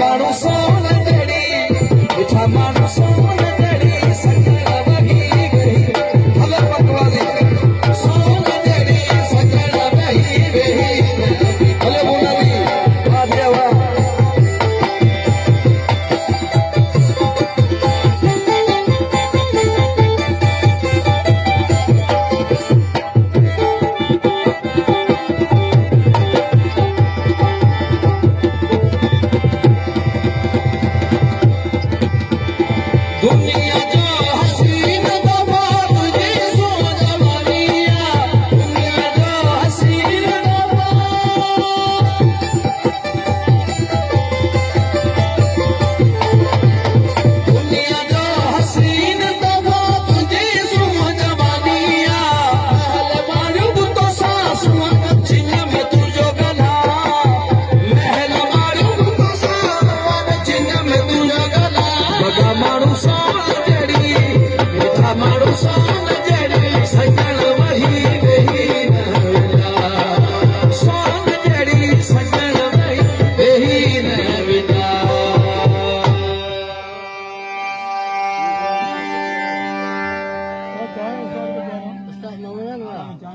माण्हू सोन जड़ी मिठा माण्हू सोन जड़ी सजण वही गई हले पटवारी सोन जड़ी सजण वही वेही हले बोलावी वाह देवा दुनिया जो हसीन दफा तुझे सो जवानिया दुनिया जो हसीन दफा दुनिया जो हसीन दफा तुझे सो जवानिया महल मारूं तो सासुआ चिन में तुझो गला महल मारूं तो सासुआ चिन में तुझो गला बगा मारू माण्हू सोन जड़ी सजण वही वेही सोन जड़ी सजण वही वेही